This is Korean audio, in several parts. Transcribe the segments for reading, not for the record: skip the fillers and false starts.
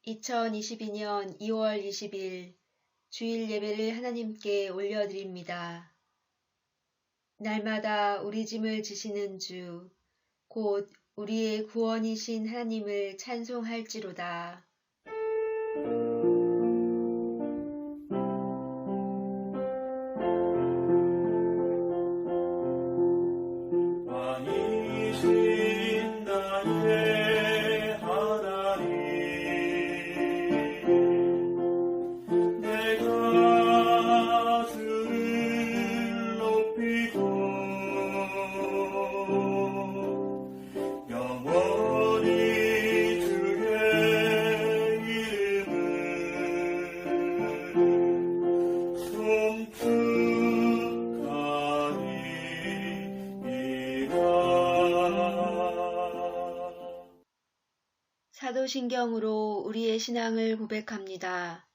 2022년 2월 20일 주일 예배를 하나님께 올려드립니다. 날마다 우리 짐을 지시는 주, 곧 우리의 구원이신 하나님을 찬송할지로다. 왕이신 나의 하나님, 내가 주를 높이고 영원히 주의 이름을 사도신경으로 우리의 신앙을 고백합니다.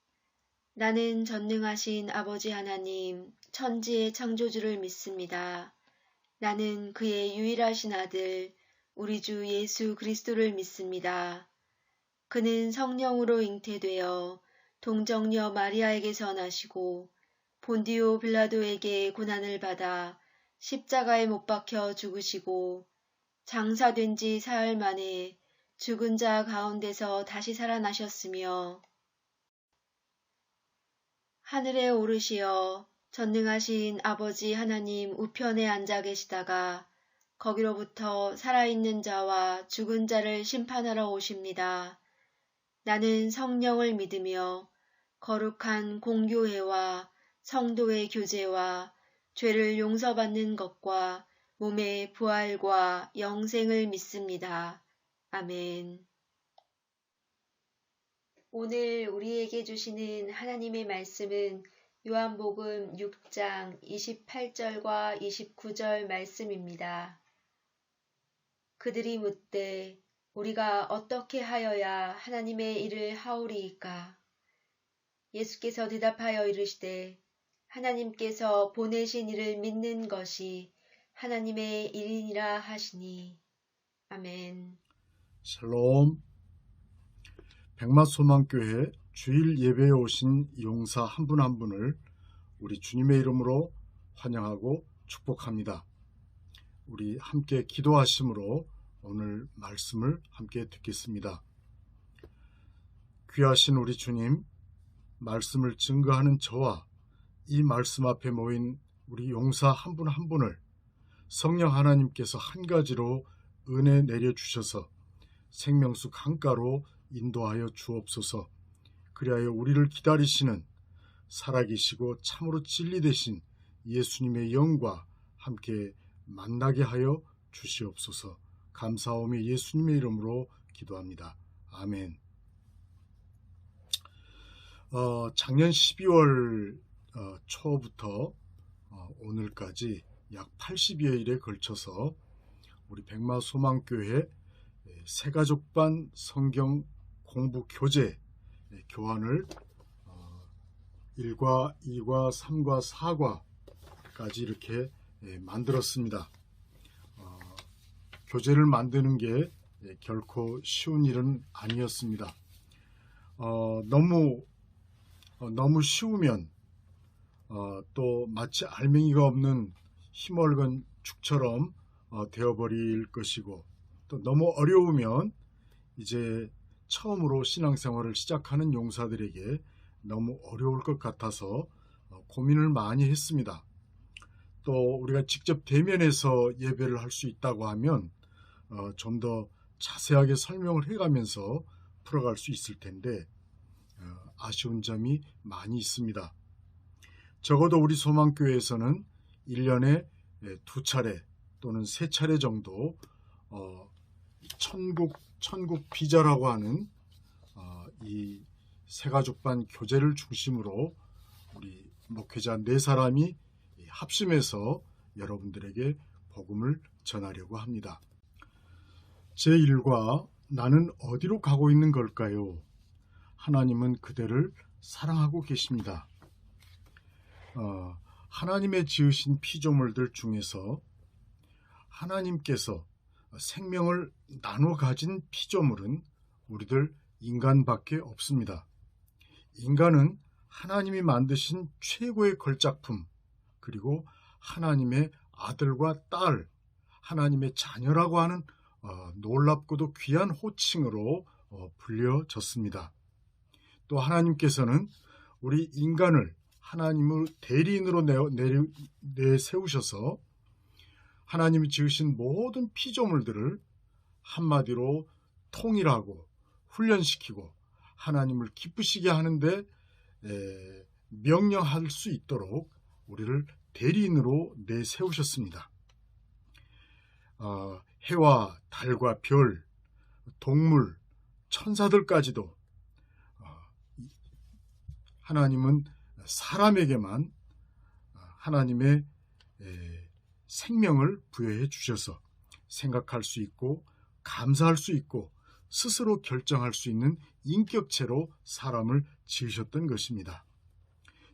나는 전능하신 아버지 하나님, 천지의 창조주를 믿습니다. 나는 그의 유일하신 아들, 우리 주 예수 그리스도를 믿습니다. 그는 성령으로 잉태되어 동정녀 마리아에게서 나시고 본디오 빌라도에게 고난을 받아 십자가에 못 박혀 죽으시고 장사된 지 사흘 만에 죽은 자 가운데서 다시 살아나셨으며 하늘에 오르시어 전능하신 아버지 하나님 우편에 앉아 계시다가 거기로부터 살아있는 자와 죽은 자를 심판하러 오십니다. 나는 성령을 믿으며 거룩한 공교회와 성도의 교제와 죄를 용서받는 것과 몸의 부활과 영생을 믿습니다. 아멘. 오늘 우리에게 주시는 하나님의 말씀은 요한복음 6장 28절과 29절 말씀입니다. 그들이 묻되 우리가 어떻게 하여야 하나님의 일을 하오리이까? 예수께서 대답하여 이르시되 하나님께서 보내신 이를 믿는 것이 하나님의 일이니라 하시니. 아멘. 샬롬. 백마소망교회 주일 예배에 오신 용사 한 분 한 분을 우리 주님의 이름으로 환영하고 축복합니다. 우리 함께 기도하심으로 오늘 말씀을 함께 듣겠습니다. 귀하신 우리 주님, 말씀을 증거하는 저와 이 말씀 앞에 모인 우리 용사 한 분 한 분을 성령 하나님께서 한 가지로 은혜 내려주셔서 생명수 강가로 인도하여 주옵소서. 그리하여 우리를 기다리시는 살아계시고 참으로 진리 되신 예수님의 영과 함께 만나게 하여 주시옵소서. 감사하오며 예수님의 이름으로 기도합니다. 아멘. 작년 12월 초부터 오늘까지 약 80여일에 걸쳐서 우리 백마소망교회 새가족반 성경 공부 교재 교환을 1과, 2과, 3과, 4과까지 이렇게 만들었습니다. 교재를 만드는 게 결코 쉬운 일은 아니었습니다. 너무 쉬우면 또 마치 알맹이가 없는 힘얼건 죽처럼 되어버릴 것이고, 또 너무 어려우면 이제 처음으로 신앙생활을 시작하는 용사들에게 너무 어려울 것 같아서 고민을 많이 했습니다. 또 우리가 직접 대면해서 예배를 할 수 있다고 하면 좀 더 자세하게 설명을 해가면서 풀어갈 수 있을 텐데 아쉬운 점이 많이 있습니다. 적어도 우리 소망교회에서는 1년에 2차례 또는 3차례 정도 천국 비자라고 하는 이 새가족반 교재를 중심으로 우리 목회자 4사람이 합심해서 여러분들에게 복음을 전하려고 합니다. 제1과 나는 어디로 가고 있는 걸까요? 하나님은 그대를 사랑하고 계십니다. 하나님의 지으신 피조물들 중에서 하나님께서 생명을 나눠 가진 피조물은 우리들 인간밖에 없습니다. 인간은 하나님이 만드신 최고의 걸작품, 그리고 하나님의 아들과 딸, 하나님의 자녀라고 하는 놀랍고도 귀한 호칭으로 불려졌습니다. 또 하나님께서는 우리 인간을 하나님을 대리인으로 내세우셔서 하나님이 지으신 모든 피조물들을 한마디로 통일하고 훈련시키고 하나님을 기쁘시게 하는데 명령할 수 있도록 우리를 대리인으로 내세우셨습니다. 해와 달과 별, 동물, 천사들까지도 하나님은 사람에게만 하나님의 생명을 부여해 주셔서 생각할 수 있고 감사할 수 있고 스스로 결정할 수 있는 인격체로 사람을 지으셨던 것입니다.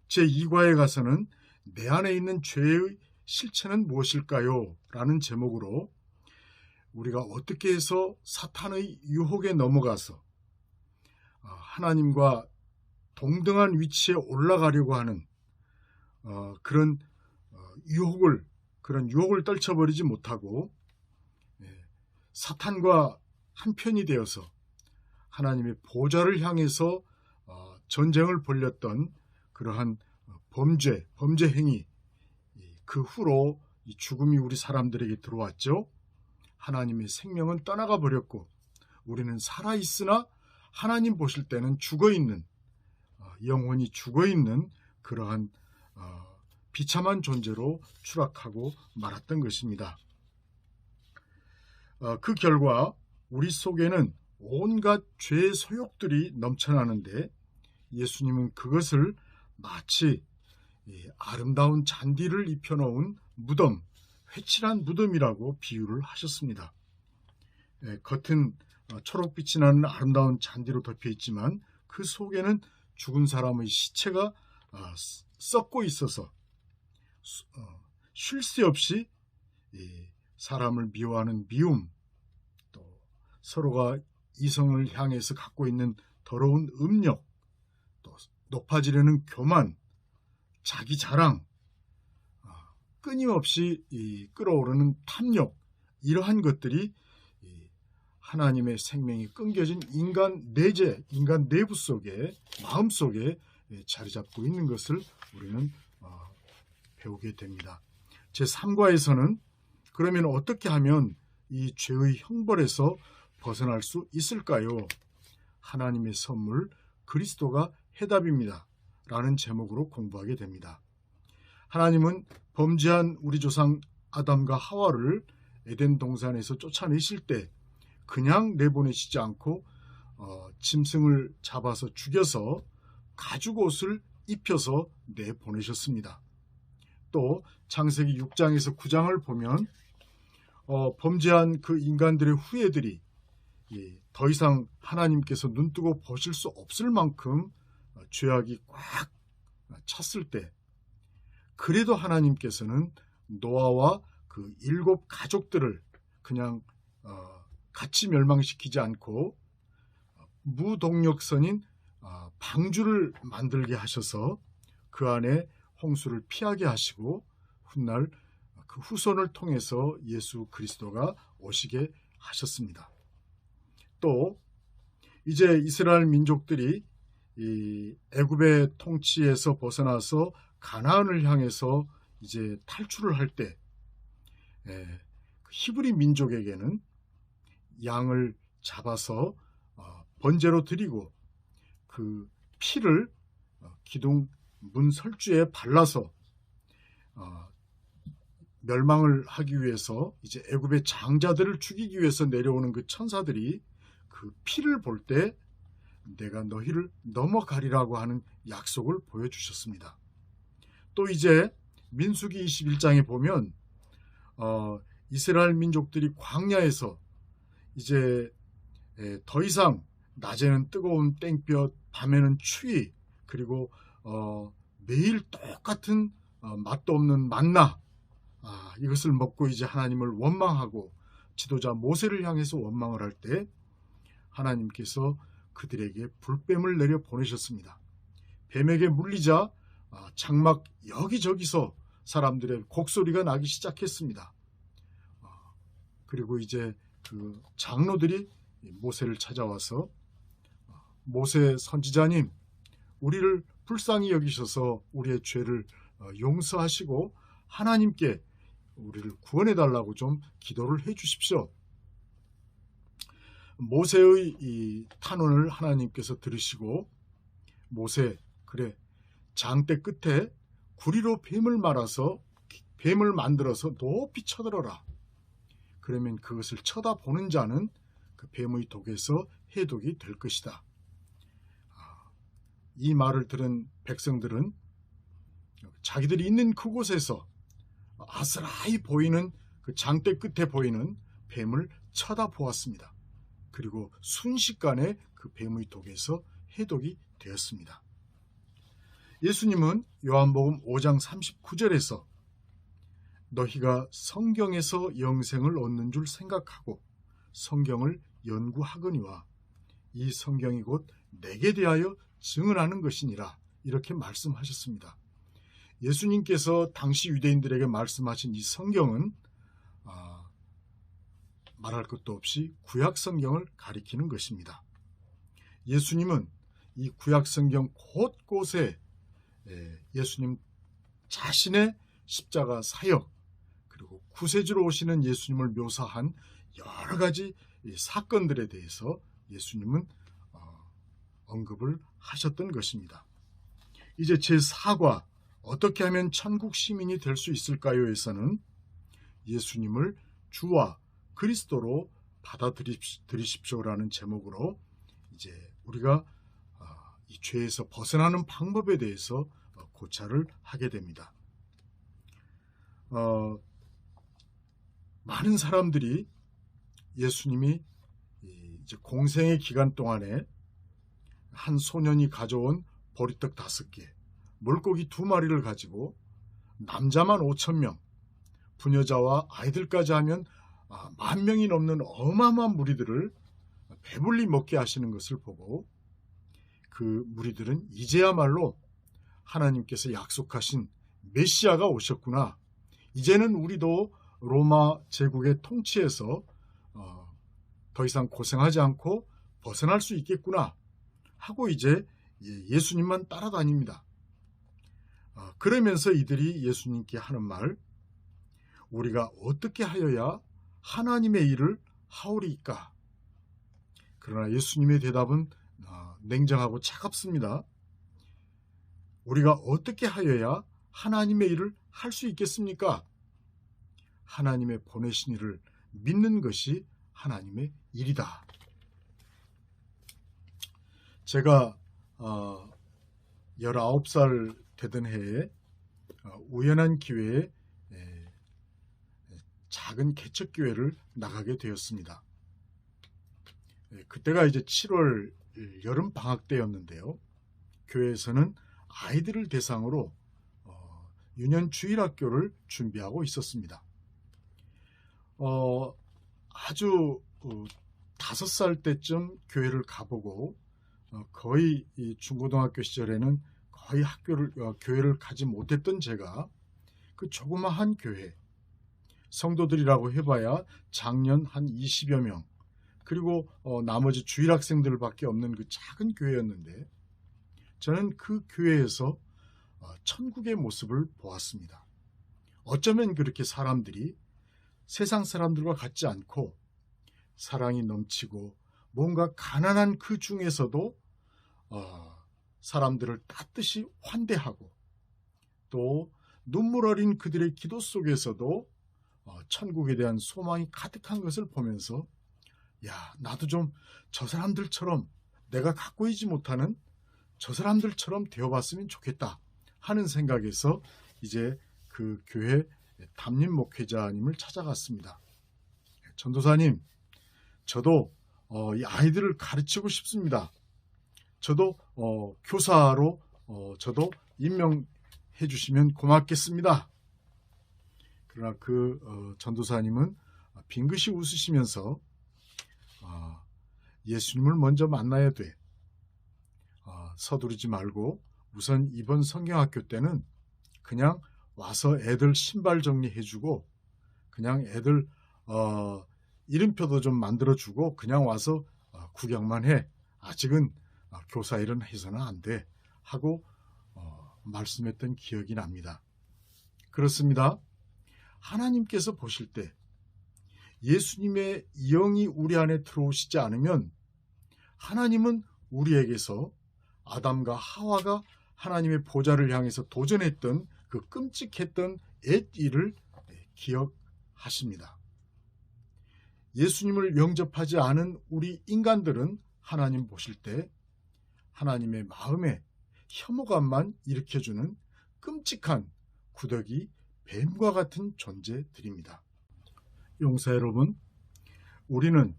제2과에 가서는 내 안에 있는 죄의 실체는 무엇일까요? 라는 제목으로 우리가 어떻게 해서 사탄의 유혹에 넘어가서 하나님과 동등한 위치에 올라가려고 하는 그런 유혹을 떨쳐버리지 못하고 사탄과 한편이 되어서 하나님의 보좌를 향해서 전쟁을 벌였던 그러한 범죄 행위, 그 후로 이 죽음이 우리 사람들에게 들어왔죠. 하나님의 생명은 떠나가 버렸고 우리는 살아있으나 하나님 보실 때는 죽어있는, 영혼이 죽어있는 그러한 비참한 존재로 추락하고 말았던 것입니다. 그 결과 우리 속에는 온갖 죄의 소욕들이 넘쳐나는데 예수님은 그것을 마치 아름다운 잔디를 입혀놓은 무덤, 회칠한 무덤이라고 비유를 하셨습니다. 겉은 초록빛이 나는 아름다운 잔디로 덮여 있지만 그 속에는 죽은 사람의 시체가 썩고 있어서 쉴 새 없이 사람을 미워하는 미움, 또 서로가 이성을 향해서 갖고 있는 더러운 음력, 또 높아지려는 교만, 자기 자랑, 끊임없이 끓어오르는 탐욕, 이러한 것들이 하나님의 생명이 끊겨진 인간 내재, 인간 내부 속에, 마음 속에 자리 잡고 있는 것을 우리는 배우게 됩니다. 제3과에서는 그러면 어떻게 하면 이 죄의 형벌에서 벗어날 수 있을까요? 하나님의 선물 그리스도가 해답입니다. 라는 제목으로 공부하게 됩니다. 하나님은 범죄한 우리 조상 아담과 하와를 에덴 동산에서 쫓아내실 때 그냥 내보내시지 않고 짐승을 잡아서 죽여서 가죽 옷을 입혀서 내보내셨습니다. 또 창세기 6장에서 9장을 보면 범죄한 그 인간들의 후예들이 더 이상 하나님께서 눈뜨고 보실 수 없을 만큼 죄악이 꽉 찼을 때 그래도 하나님께서는 노아와 그 7 가족들을 그냥 같이 멸망시키지 않고 무동력선인 방주를 만들게 하셔서 그 안에 홍수를 피하게 하시고 훗날 그 후손을 통해서 예수 그리스도가 오시게 하셨습니다. 또 이제 이스라엘 민족들이 이 애굽의 통치에서 벗어나서 가나안을 향해서 이제 탈출을 할 때 히브리 민족에게는 양을 잡아서 번제로 드리고 그 피를 기둥 문 설주에 발라서 멸망을 하기 위해서 이제 애굽의 장자들을 죽이기 위해서 내려오는 그 천사들이 그 피를 볼 때 내가 너희를 넘어가리라고 하는 약속을 보여주셨습니다. 또 이제 민수기 21장에 보면 이스라엘 민족들이 광야에서 이제 더 이상 낮에는 뜨거운 땡볕, 밤에는 추위, 그리고 매일 똑같은 맛도 없는 만나, 이것을 먹고 이제 하나님을 원망하고 지도자 모세를 향해서 원망을 할 때 하나님께서 그들에게 불뱀을 내려 보내셨습니다. 뱀에게 물리자 장막 여기저기서 사람들의 곡소리가 나기 시작했습니다. 그리고 이제 그 장로들이 모세를 찾아와서 모세 선지자님, 우리를 불쌍히 여기셔서 우리의 죄를 용서하시고 하나님께 우리를 구원해 달라고 좀 기도를 해 주십시오. 모세의 이 탄원을 하나님께서 들으시고 모세, 그래, 장대 끝에 구리로 뱀을 만들어서 높이 쳐들어라. 그러면 그것을 쳐다보는 자는 그 뱀의 독에서 해독이 될 것이다. 이 말을 들은 백성들은 자기들이 있는 그곳에서 아스라이 보이는 그 장대 끝에 보이는 뱀을 쳐다보았습니다. 그리고 순식간에 그 뱀의 독에서 해독이 되었습니다. 예수님은 요한복음 5장 39절에서 너희가 성경에서 영생을 얻는 줄 생각하고 성경을 연구하거니와 이 성경이 곧 내게 대하여 증언하는 것이니라, 이렇게 말씀하셨습니다. 예수님께서 당시 유대인들에게 말씀하신 이 성경은 말할 것도 없이 구약 성경을 가리키는 것입니다. 예수님은 이 구약 성경 곳곳에 예수님 자신의 십자가 사역, 그리고 구세주로 오시는 예수님을 묘사한 여러 가지 사건들에 대해서 예수님은 언급을 하셨던 것입니다. 이제 제4과 어떻게 하면 천국 시민이 될 수 있을까요?에서는 예수님을 주와 그리스도로 받아들이십시오라는 제목으로 이제 우리가 이 죄에서 벗어나는 방법에 대해서 고찰을 하게 됩니다. 많은 사람들이 예수님이 이제 공생의 기간 동안에 한 소년이 가져온 보리떡 5개, 물고기 2마리를 가지고 남자만 5,000명, 부녀자와 아이들까지 하면 10,000명이 넘는 어마어마한 무리들을 배불리 먹게 하시는 것을 보고 그 무리들은 이제야말로 하나님께서 약속하신 메시아가 오셨구나. 이제는 우리도 로마 제국의 통치에서 더 이상 고생하지 않고 벗어날 수 있겠구나 하고 이제 예수님만 따라다닙니다. 그러면서 이들이 예수님께 하는 말, 우리가 어떻게 하여야 하나님의 일을 하오리까? 그러나 예수님의 대답은 냉정하고 차갑습니다. 우리가 어떻게 하여야 하나님의 일을 할 수 있겠습니까? 하나님의 보내신 일을 믿는 것이 하나님의 일이다. 제가 19살 되던 해에 우연한 기회에 작은 개척교회를 나가게 되었습니다. 그때가 이제 7월 여름 방학 때였는데요. 교회에서는 아이들을 대상으로 유년 주일학교를 준비하고 있었습니다. 아주 5살 때쯤 교회를 가보고 거의 이 중고등학교 시절에는 거의 교회를 가지 못했던 제가 그 조그마한 교회, 성도들이라고 해봐야 작년 한 20여 명, 그리고 나머지 주일학생들밖에 없는 그 작은 교회였는데 저는 그 교회에서 천국의 모습을 보았습니다. 어쩌면 그렇게 사람들이 세상 사람들과 같지 않고 사랑이 넘치고 뭔가 가난한 그 중에서도 사람들을 따뜻이 환대하고 또 눈물 어린 그들의 기도 속에서도 천국에 대한 소망이 가득한 것을 보면서 야, 나도 좀 저 사람들처럼 내가 갖고 있지 못하는 저 사람들처럼 되어봤으면 좋겠다 하는 생각에서 이제 그 교회 담임 목회자님을 찾아갔습니다. 전도사님, 저도 이 아이들을 가르치고 싶습니다. 저도 교사로 저도 임명해 주시면 고맙겠습니다. 그러나 그 전도사님은 빙긋이 웃으시면서 예수님을 먼저 만나야 돼. 서두르지 말고 우선 이번 성경학교 때는 그냥 와서 애들 신발 정리해주고 그냥 애들 이름표도 좀 만들어주고 그냥 와서 구경만 해. 아직은 교사 일은 해서는 안 돼. 하고 말씀했던 기억이 납니다. 그렇습니다. 하나님께서 보실 때 예수님의 영이 우리 안에 들어오시지 않으면 하나님은 우리에게서 아담과 하와가 하나님의 보좌를 향해서 도전했던 그 끔찍했던 옛 일을 기억하십니다. 예수님을 영접하지 않은 우리 인간들은 하나님 보실 때 하나님의 마음에 혐오감만 일으켜주는 끔찍한 구더기 뱀과 같은 존재들입니다. 용사 여러분, 우리는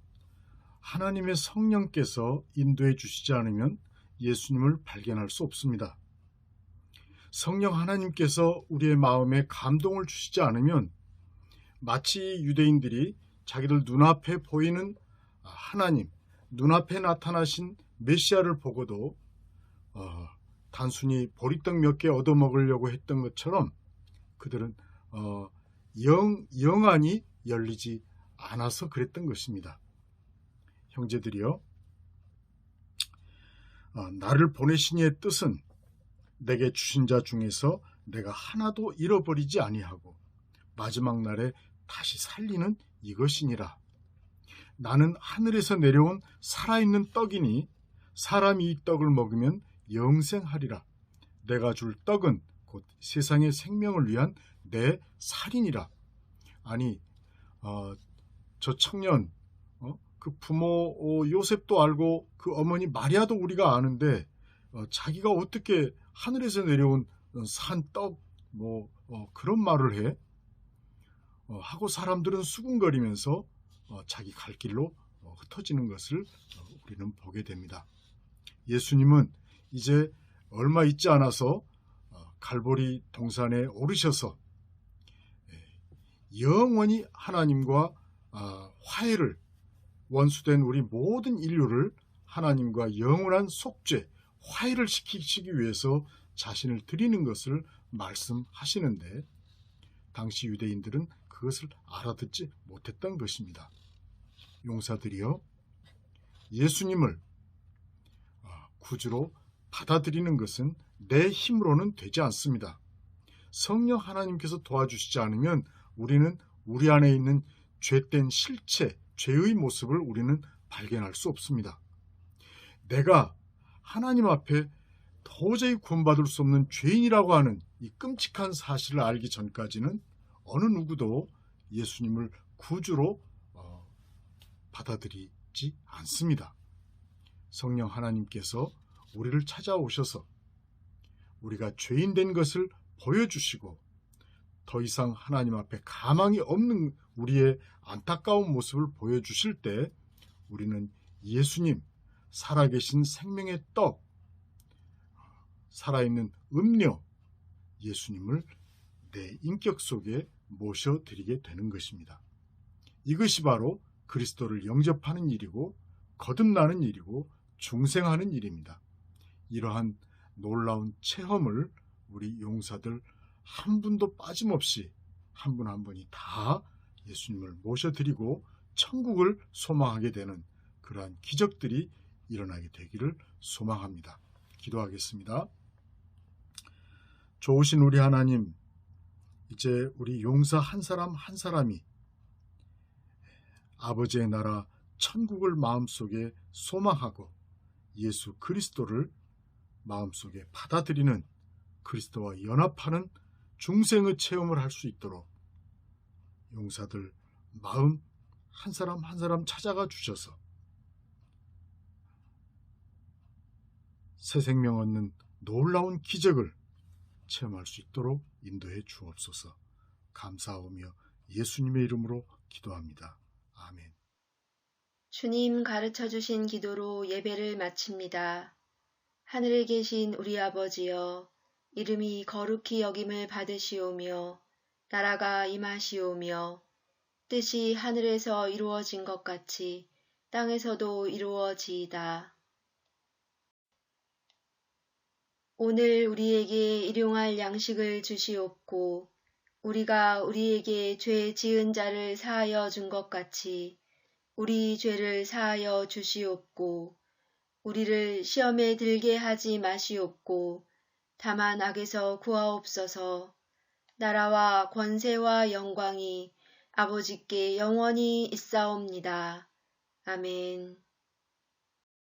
하나님의 성령께서 인도해 주시지 않으면 예수님을 발견할 수 없습니다. 성령 하나님께서 우리의 마음에 감동을 주시지 않으면 마치 유대인들이 자기들 눈앞에 보이는 하나님, 눈앞에 나타나신 메시아를 보고도 단순히 보리떡 몇 개 얻어먹으려고 했던 것처럼 그들은 영안이 열리지 않아서 그랬던 것입니다. 형제들이여, 나를 보내신 이의 뜻은 내게 주신 자 중에서 내가 하나도 잃어버리지 아니하고 마지막 날에 다시 살리는 이것이니라. 나는 하늘에서 내려온 살아있는 떡이니 사람이 이 떡을 먹으면 영생하리라. 내가 줄 떡은 곧 세상의 생명을 위한 내 살이니라. 아니, 저 청년, 그 부모 요셉도 알고 그 어머니 마리아도 우리가 아는데 자기가 어떻게 하늘에서 내려온 산떡 그런 말을 해? 하고 사람들은 수군거리면서 자기 갈 길로 흩어지는 것을 우리는 보게 됩니다. 예수님은 이제 얼마 있지 않아서 갈보리 동산에 오르셔서 영원히 하나님과 화해를, 원수된 우리 모든 인류를 하나님과 영원한 속죄, 화해를 시키시기 위해서 자신을 드리는 것을 말씀하시는데 당시 유대인들은 그것을 알아듣지 못했던 것입니다. 용사들이여, 예수님을 구주로 받아들이는 것은 내 힘으로는 되지 않습니다. 성령 하나님께서 도와주시지 않으면 우리는 우리 안에 있는 죄된 실체, 죄의 모습을 우리는 발견할 수 없습니다. 내가 하나님 앞에 도저히 구원받을 수 없는 죄인이라고 하는 이 끔찍한 사실을 알기 전까지는 어느 누구도 예수님을 구주로 받아들이지 않습니다. 성령 하나님께서 우리를 찾아오셔서 우리가 죄인 된 것을 보여주시고 더 이상 하나님 앞에 가망이 없는 우리의 안타까운 모습을 보여주실 때 우리는 예수님, 살아계신 생명의 떡, 살아있는 음료, 예수님을 내 인격 속에 모셔드리게 되는 것입니다. 이것이 바로 그리스도를 영접하는 일이고 거듭나는 일이고 중생하는 일입니다. 이러한 놀라운 체험을 우리 용사들 한 분도 빠짐없이 한 분 한 분이 다 예수님을 모셔드리고 천국을 소망하게 되는 그러한 기적들이 일어나게 되기를 소망합니다. 기도하겠습니다. 좋으신 우리 하나님, 이제 우리 용사 한 사람 한 사람이 아버지의 나라 천국을 마음속에 소망하고 예수 그리스도를 마음속에 받아들이는, 그리스도와 연합하는 중생의 체험을 할 수 있도록 용사들 마음 한 사람 한 사람 찾아가 주셔서 새 생명 얻는 놀라운 기적을 체험할 수 있도록 인도해 주옵소서. 감사하오며 예수님의 이름으로 기도합니다. 아멘. 주님 가르쳐 주신 기도로 예배를 마칩니다. 하늘에 계신 우리 아버지여, 이름이 거룩히 여김을 받으시오며 나라가 임하시오며 뜻이 하늘에서 이루어진 것 같이 땅에서도 이루어지이다. 오늘 우리에게 일용할 양식을 주시옵고 우리가 우리에게 죄 지은 자를 사하여 준 것 같이 우리 죄를 사하여 주시옵고 우리를 시험에 들게 하지 마시옵고 다만 악에서 구하옵소서. 나라와 권세와 영광이 아버지께 영원히 있사옵니다. 아멘.